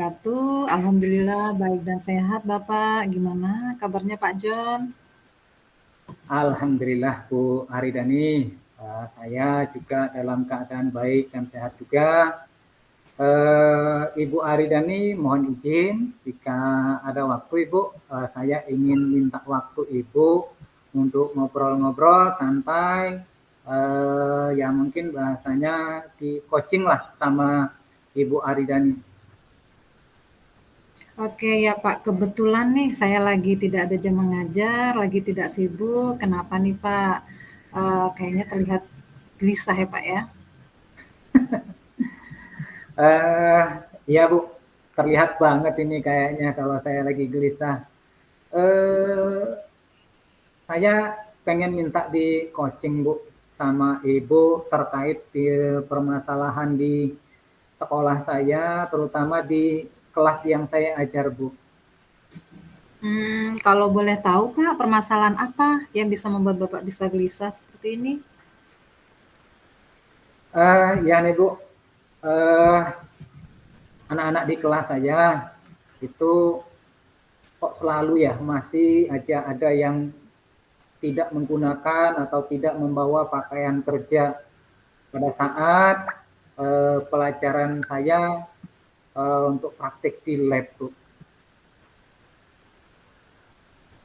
wabarakatuh. Alhamdulillah baik dan sehat Bapak. Gimana kabarnya Pak John? Alhamdulillah Bu Aridani, saya juga dalam keadaan baik dan sehat juga. Ibu Aridani mohon izin jika ada waktu Ibu, saya ingin minta waktu Ibu untuk ngobrol-ngobrol santai, ya mungkin bahasanya di coaching lah sama Ibu Aridani. Oke ya Pak, kebetulan nih saya lagi tidak ada jam mengajar, lagi tidak sibuk. Kenapa nih Pak? Kayaknya terlihat gelisah ya Pak ya. Eh, ya Bu, terlihat banget ini kayaknya kalau saya lagi gelisah. Eh, saya pengen minta di coaching Bu sama Ibu terkait di permasalahan di sekolah saya, terutama di kelas yang saya ajar Bu. Kalau boleh tahu Pak, permasalahan apa yang bisa membuat Bapak bisa gelisah seperti ini? Ya nih Bu, eh, anak-anak di kelas saya itu kok selalu ya masih aja ada yang tidak menggunakan atau tidak membawa pakaian kerja pada saat pelajaran saya untuk praktik di lab Bu.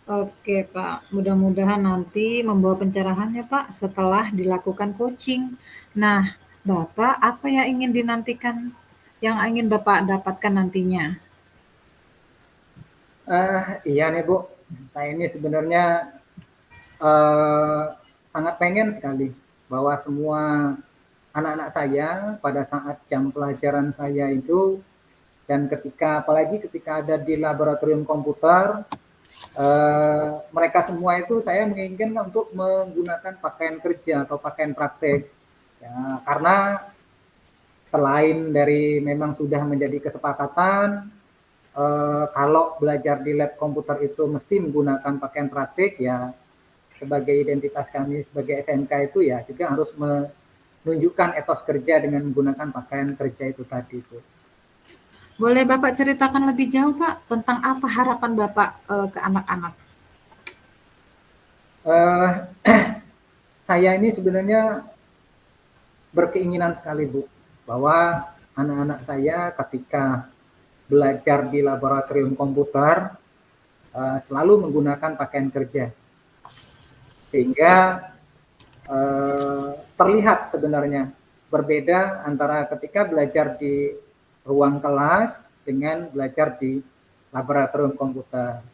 Oke Pak, mudah-mudahan nanti membawa pencerahan ya Pak setelah dilakukan coaching. Nah, Bapak apa yang ingin dinantikan, yang ingin Bapak dapatkan nantinya? Iya nih Bu, saya ini sebenarnya eh, sangat pengen sekali bahwa semua anak-anak saya pada saat jam pelajaran saya itu dan ketika apalagi ketika ada di laboratorium komputer mereka semua itu saya menginginkan untuk menggunakan pakaian kerja atau pakaian praktek ya, karena selain dari memang sudah menjadi kesepakatan kalau belajar di lab komputer itu mesti menggunakan pakaian praktik ya sebagai identitas kami sebagai SMK itu ya juga harus menunjukkan etos kerja dengan menggunakan pakaian kerja itu tadi itu. Boleh Bapak ceritakan lebih jauh Pak tentang apa harapan Bapak ke anak-anak? Eh, saya ini sebenarnya berkeinginan sekali Bu bahwa anak-anak saya ketika belajar di laboratorium komputer selalu menggunakan pakaian kerja sehingga terlihat sebenarnya berbeda antara ketika belajar di ruang kelas dengan belajar di laboratorium komputer.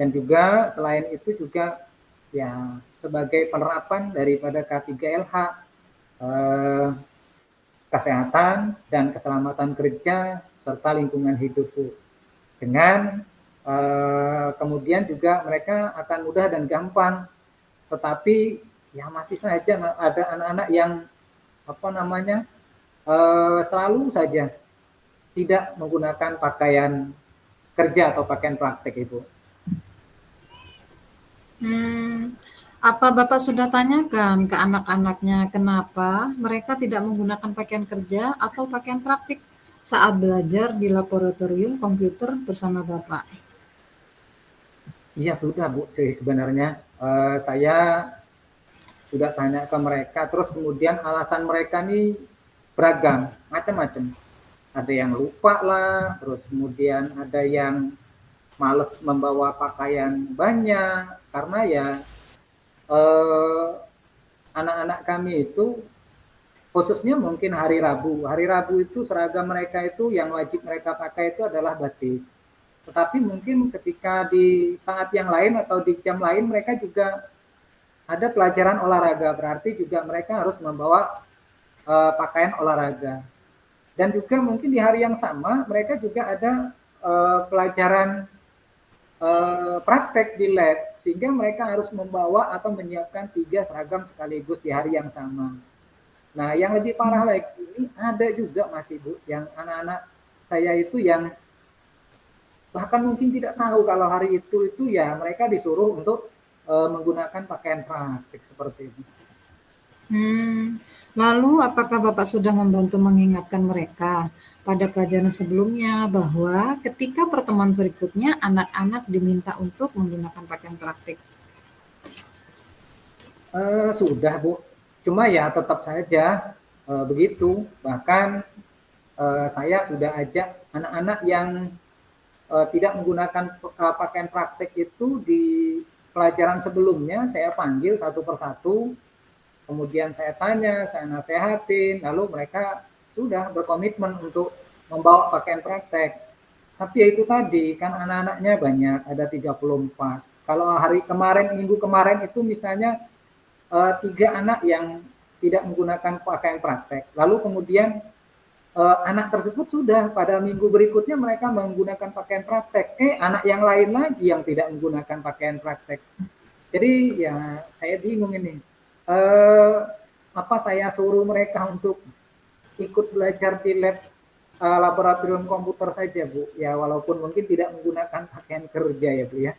Dan juga selain itu juga ya sebagai penerapan daripada K3LH eh, kesehatan dan keselamatan kerja serta lingkungan hidup dengan kemudian juga mereka akan mudah dan gampang tetapi ya masih saja ada anak-anak yang apa namanya selalu saja tidak menggunakan pakaian kerja atau pakaian praktek itu. Hmm, apa Bapak sudah tanyakan ke anak-anaknya kenapa mereka tidak menggunakan pakaian kerja atau pakaian praktik saat belajar di laboratorium komputer bersama Bapak? Iya sudah Bu sih sebenarnya saya sudah tanya ke mereka terus kemudian alasan mereka nih beragam macam-macam. Ada yang lupa lah, terus kemudian ada yang males membawa pakaian banyak karena ya eh, anak-anak kami itu khususnya mungkin hari Rabu. Hari Rabu itu seragam mereka itu yang wajib mereka pakai itu adalah batik. Tetapi mungkin ketika di saat yang lain atau di jam lain mereka juga ada pelajaran olahraga, berarti juga mereka harus membawa pakaian olahraga. Dan juga mungkin di hari yang sama mereka juga ada pelajaran praktek di lab, sehingga mereka harus membawa atau menyiapkan 3 seragam sekaligus di hari yang sama. Nah, yang lebih parah lagi ini ada juga masih Bu, yang anak-anak saya itu yang bahkan mungkin tidak tahu kalau hari itu ya mereka disuruh untuk menggunakan pakaian praktik seperti itu. Hmm, Lalu apakah Bapak sudah membantu mengingatkan mereka pada pelajaran sebelumnya bahwa ketika pertemuan berikutnya anak-anak diminta untuk menggunakan pakaian praktik? Sudah Bu, cuma ya tetap saja begitu. Bahkan saya sudah ajak anak-anak yang tidak menggunakan pakaian praktek itu di pelajaran sebelumnya, saya panggil satu persatu, kemudian saya tanya, saya nasehatin, lalu mereka sudah berkomitmen untuk membawa pakaian praktek. Tapi ya itu tadi, kan anak-anaknya banyak, ada 34. Kalau hari kemarin, minggu kemarin itu misalnya 3 anak yang tidak menggunakan pakaian praktek. Lalu kemudian anak tersebut sudah pada minggu berikutnya mereka menggunakan pakaian praktek. Anak yang lain lagi yang tidak menggunakan pakaian praktek. Jadi ya saya bingung ini. Eh, Apa saya suruh mereka untuk ikut belajar di lab laboratorium komputer saja, Bu? Ya walaupun mungkin tidak menggunakan pakaian kerja ya, Bu ya.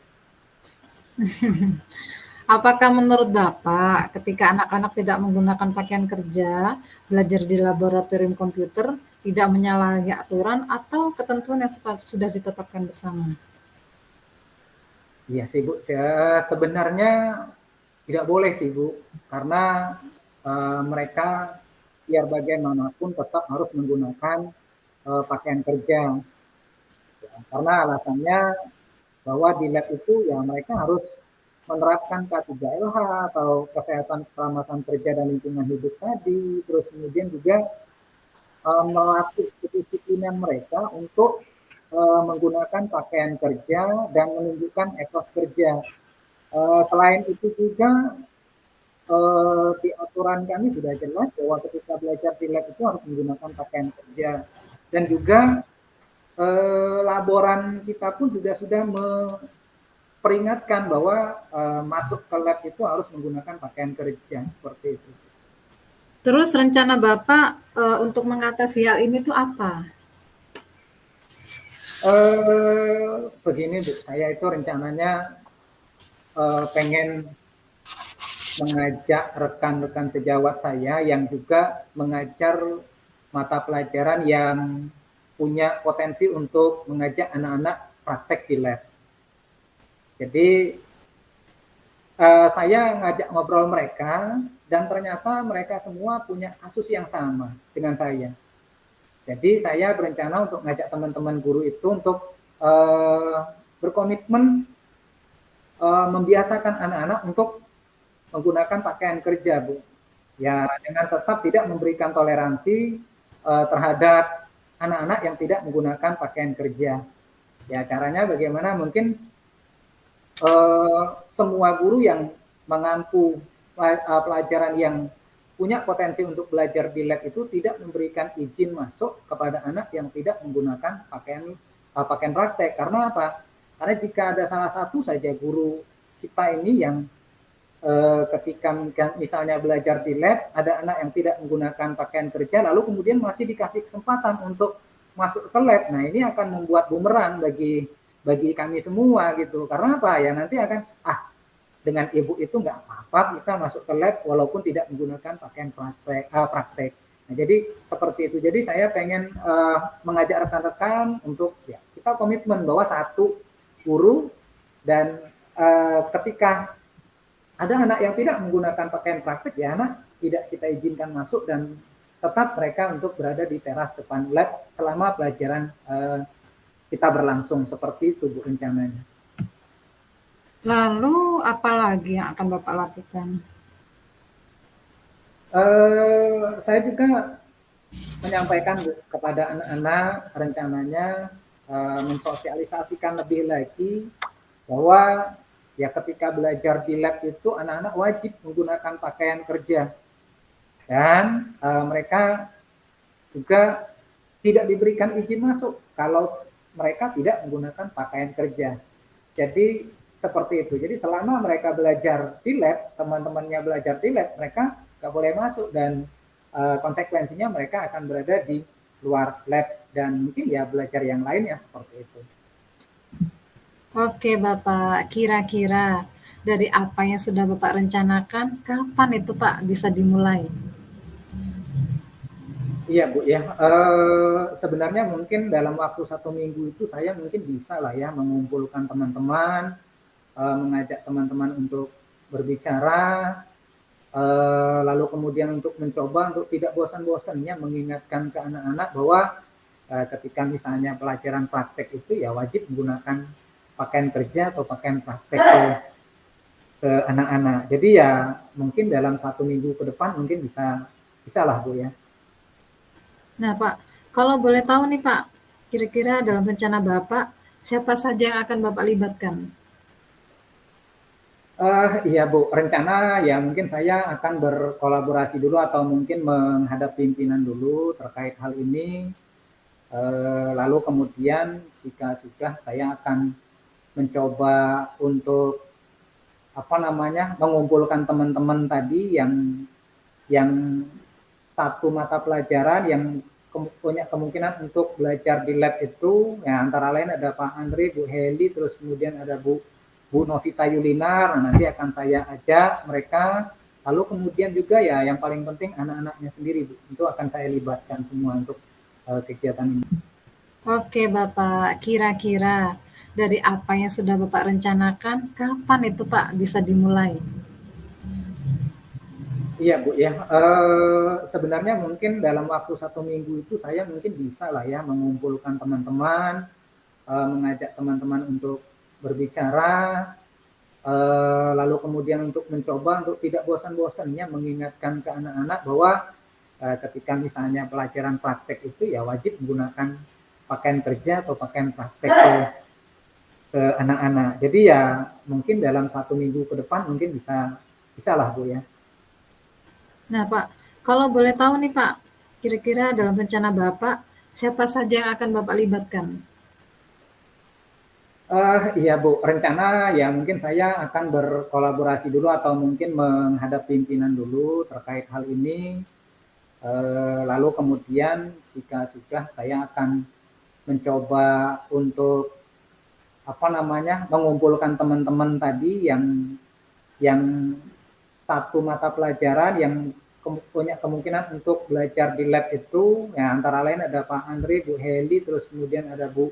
Apakah menurut Bapak ketika anak-anak tidak menggunakan pakaian kerja, belajar di laboratorium komputer, tidak menyalahi aturan atau ketentuan yang sudah ditetapkan bersama? Iya sih, Bu. Sebenarnya tidak boleh sih, Bu. Karena mereka biar bagaimanapun tetap harus menggunakan pakaian kerja. Ya, karena alasannya bahwa di lab itu ya mereka harus menerapkan K3LH atau kesehatan keselamatan kerja dan lingkungan hidup tadi, terus kemudian juga melatih kedisiplinan mereka untuk menggunakan pakaian kerja dan menunjukkan etos kerja. Selain itu juga di aturan kami sudah jelas bahwa ketika belajar di lab itu harus menggunakan pakaian kerja dan juga laboran kita pun juga sudah memperingatkan bahwa masuk ke lab itu harus menggunakan pakaian kerja seperti itu. Terus rencana Bapak untuk mengatasi hal ini tuh apa? Begini Bu, saya itu rencananya pengen mengajak rekan-rekan sejawat saya yang juga mengajar mata pelajaran yang punya potensi untuk mengajak anak-anak praktek di lab. Jadi saya ngajak ngobrol mereka dan ternyata mereka semua punya kasus yang sama dengan saya. Jadi saya berencana untuk ngajak teman-teman guru itu untuk berkomitmen membiasakan anak-anak untuk menggunakan pakaian kerja, Bu. Ya, dengan tetap tidak memberikan toleransi terhadap anak-anak yang tidak menggunakan pakaian kerja. Ya, caranya bagaimana? Mungkin semua guru yang mengampu pelajaran yang punya potensi untuk belajar di lab itu tidak memberikan izin masuk kepada anak yang tidak menggunakan pakaian praktek. Karena apa? Karena jika ada salah satu saja guru kita ini yang ketika misalnya belajar di lab, ada anak yang tidak menggunakan pakaian kerja, lalu kemudian masih dikasih kesempatan untuk masuk ke lab. Nah, ini akan membuat bumerang bagi kami semua gitu. Karena apa? Ya nanti akan dengan ibu itu nggak apa-apa kita masuk ke lab walaupun tidak menggunakan pakaian praktek. Nah, jadi seperti itu. Jadi saya pengen mengajak rekan-rekan untuk ya kita komitmen bahwa satu guru dan ketika ada anak yang tidak menggunakan pakaian praktek, ya anak tidak kita izinkan masuk dan tetap mereka untuk berada di teras depan lab selama pelajaran kita berlangsung. Seperti itu Bu rencananya. Lalu apa lagi yang akan Bapak lakukan? Saya juga menyampaikan Bu, kepada anak-anak rencananya mensosialisasikan lebih lagi bahwa ya ketika belajar di lab itu anak-anak wajib menggunakan pakaian kerja dan mereka juga tidak diberikan izin masuk kalau mereka tidak menggunakan pakaian kerja. Jadi seperti itu. Jadi selama mereka belajar di lab, teman-temannya belajar di lab, mereka nggak boleh masuk dan konsekuensinya mereka akan berada di luar lab dan mungkin ya belajar yang lainnya seperti itu. Oke Bapak, kira-kira dari apa yang sudah Bapak rencanakan, kapan itu Pak bisa dimulai? Iya Bu ya, sebenarnya mungkin dalam waktu 1 minggu itu saya mungkin bisa lah ya mengumpulkan teman-teman, mengajak teman-teman untuk berbicara, lalu kemudian untuk mencoba untuk tidak bosan-bosannya mengingatkan ke anak-anak bahwa ketika misalnya pelajaran praktek itu ya wajib menggunakan pakaian kerja atau pakaian praktek ke anak-anak. Jadi ya mungkin dalam 1 minggu ke depan mungkin bisa lah Bu ya. Nah, Pak, kalau boleh tahu nih, Pak, kira-kira dalam rencana Bapak, siapa saja yang akan Bapak libatkan? Iya Bu, rencana ya mungkin saya akan berkolaborasi dulu atau mungkin menghadap pimpinan dulu terkait hal ini. Lalu kemudian jika sudah saya akan mencoba untuk apa namanya mengumpulkan teman-teman tadi yang satu mata pelajaran yang punya kemungkinan untuk belajar di lab itu, ya antara lain ada Pak Andri, Bu Heli, terus kemudian ada Bu Novita Yulinar. Nah, nanti akan saya ajak mereka. Lalu kemudian juga ya yang paling penting anak-anaknya sendiri, Bu. Itu akan saya libatkan semua untuk kegiatan ini. Oke, Bapak, kira-kira dari apa yang sudah Bapak rencanakan, kapan itu, Pak, bisa dimulai? Iya Bu ya, sebenarnya mungkin dalam waktu 1 minggu itu saya mungkin bisa lah ya mengumpulkan teman-teman, mengajak teman-teman untuk berbicara, lalu kemudian untuk mencoba untuk tidak bosan-bosannya mengingatkan ke anak-anak bahwa ketika misalnya pelajaran praktek itu ya wajib menggunakan pakaian kerja atau pakaian praktek ke anak-anak. Jadi ya mungkin dalam 1 minggu ke depan mungkin bisa lah Bu ya. Nah, Pak, kalau boleh tahu nih, Pak, kira-kira dalam rencana Bapak, siapa saja yang akan Bapak libatkan? Iya Bu, rencana ya mungkin saya akan berkolaborasi dulu atau mungkin menghadap pimpinan dulu terkait hal ini. Lalu kemudian jika sudah saya akan mencoba untuk apa namanya mengumpulkan teman-teman tadi yang satu mata pelajaran yang punya kemungkinan untuk belajar di lab itu, ya antara lain ada Pak Andri, Bu Heli, terus kemudian ada Bu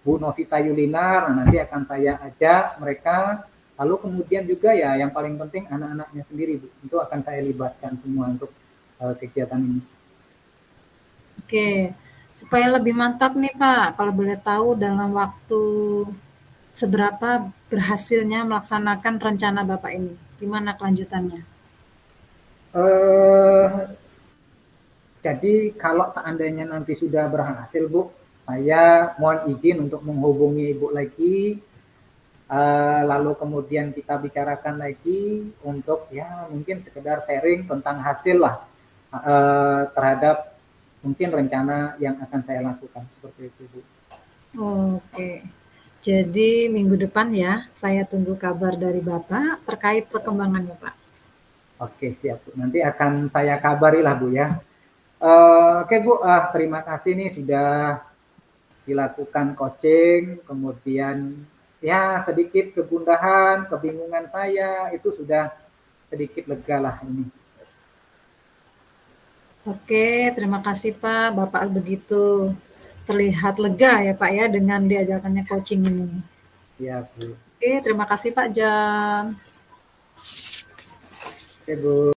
Novita Yulinar. Nah, nanti akan saya ajak mereka. Lalu kemudian juga ya yang paling penting anak-anaknya sendiri, Bu. Itu akan saya libatkan semua untuk kegiatan ini. Oke, supaya lebih mantap nih, Pak, kalau boleh tahu dalam waktu seberapa berhasilnya melaksanakan rencana Bapak ini? Gimana kelanjutannya? Eh, jadi kalau seandainya nanti sudah berhasil, Bu, saya mohon izin untuk menghubungi Ibu lagi. Lalu kemudian kita bicarakan lagi untuk ya mungkin sekedar sharing tentang hasil lah terhadap mungkin rencana yang akan saya lakukan seperti itu Bu. Oke, jadi minggu depan ya, saya tunggu kabar dari Bapak terkait perkembangannya, Pak. Oke siap Bu. Nanti akan saya kabari lah Bu ya. Oke Bu, terima kasih nih sudah dilakukan coaching, kemudian ya sedikit kegundahan, kebingungan saya itu sudah sedikit lega lah ini. Oke, terima kasih Pak. Bapak begitu terlihat lega ya Pak ya dengan diajakannya coaching ini. Ya Bu. Oke, terima kasih Pak Jan. Oke Bu.